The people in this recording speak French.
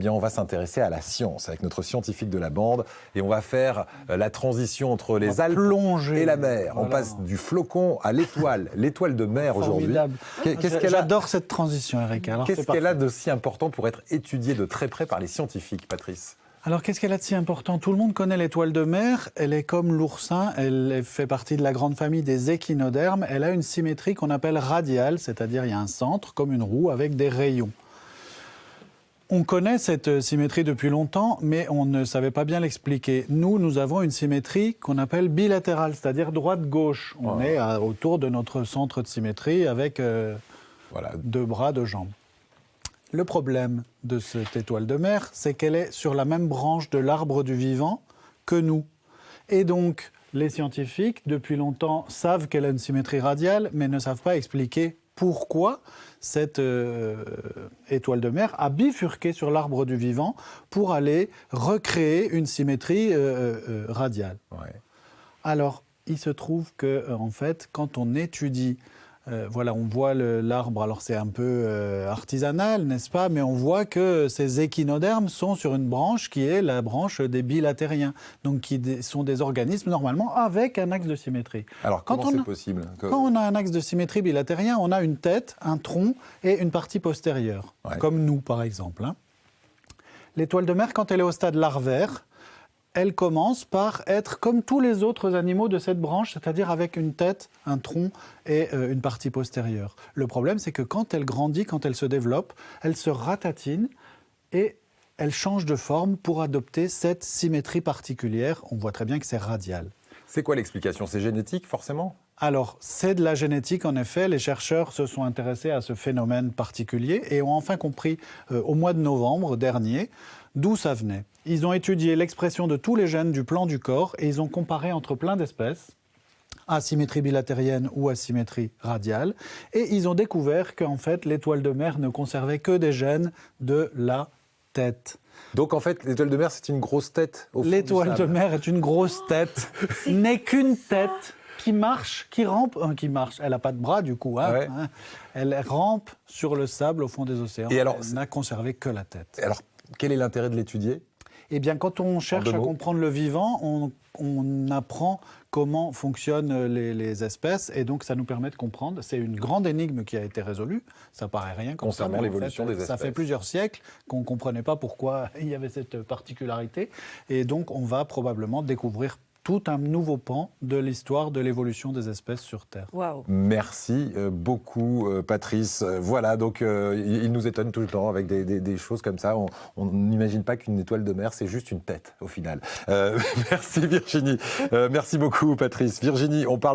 Bien, on va s'intéresser à la science avec notre scientifique de la bande et on va faire la transition entre les Alpes et la mer. Voilà. On passe du flocon à l'étoile de mer aujourd'hui. J'adore cette transition, Eric. Qu'est-ce qu'elle a de si important pour être étudiée de très près par les scientifiques, Patrice ? Alors, qu'est-ce qu'elle a de si important ? Tout le monde connaît l'étoile de mer. Elle est comme l'oursin. Elle fait partie de la grande famille des échinodermes. Elle a une symétrie qu'on appelle radiale, c'est-à-dire il y a un centre, comme une roue, avec des rayons. On connaît cette symétrie depuis longtemps, mais on ne savait pas bien l'expliquer. Nous avons une symétrie qu'on appelle bilatérale, c'est-à-dire droite-gauche. On est autour de notre centre de symétrie avec deux bras, deux jambes. Le problème de cette étoile de mer, c'est qu'elle est sur la même branche de l'arbre du vivant que nous. Et donc, les scientifiques, depuis longtemps, savent qu'elle a une symétrie radiale, mais ne savent pas expliquer pourquoi cette étoile de mer a bifurqué sur l'arbre du vivant pour aller recréer une symétrie radiale. Ouais. Alors, il se trouve que, en fait, quand on étudie, on voit l'arbre, alors c'est un peu artisanal, n'est-ce pas ? Mais on voit que ces échinodermes sont sur une branche qui est la branche des bilatériens, donc qui sont des organismes normalement avec un axe de symétrie. Alors comment c'est possible ? Quand on a un axe de symétrie bilatérien, on a une tête, un tronc et une partie postérieure, comme nous par exemple. L'étoile de mer, quand elle est au stade larvaire, elle commence par être comme tous les autres animaux de cette branche, c'est-à-dire avec une tête, un tronc et une partie postérieure. Le problème, c'est que quand elle grandit, quand elle se développe, elle se ratatine et elle change de forme pour adopter cette symétrie particulière. On voit très bien que c'est radial. C'est quoi l'explication ? C'est génétique, forcément ? Alors, c'est de la génétique, en effet. Les chercheurs se sont intéressés à ce phénomène particulier et ont enfin compris au mois de novembre dernier d'où ça venait. Ils ont étudié l'expression de tous les gènes du plan du corps et ils ont comparé entre plein d'espèces, asymétrie bilatérienne ou asymétrie radiale, et ils ont découvert qu'en fait, l'étoile de mer ne conservait que des gènes de la tête. Donc en fait, l'étoile de mer, c'est une grosse tête au fond du sable. L'étoile de mer est une grosse tête, n'est qu'une tête qui marche, qui rampe, elle n'a pas de bras du coup, elle rampe sur le sable au fond des océans, et alors, elle n'a conservé que la tête. Alors, quel est l'intérêt de l'étudier ? Eh bien, quand on cherche à comprendre le vivant, on apprend comment fonctionnent les espèces, et donc ça nous permet de comprendre. C'est une grande énigme qui a été résolue, ça paraît rien comme ça, concernant l'évolution des espèces. Ça fait plusieurs siècles qu'on ne comprenait pas pourquoi il y avait cette particularité, et donc on va probablement découvrir tout un nouveau pan de l'histoire de l'évolution des espèces sur Terre. Wow. Merci beaucoup, Patrice. Voilà, donc il nous étonne tout le temps avec des choses comme ça. On n'imagine pas qu'une étoile de mer, c'est juste une tête, au final. Merci, Virginie. Merci beaucoup, Patrice. Virginie, on parle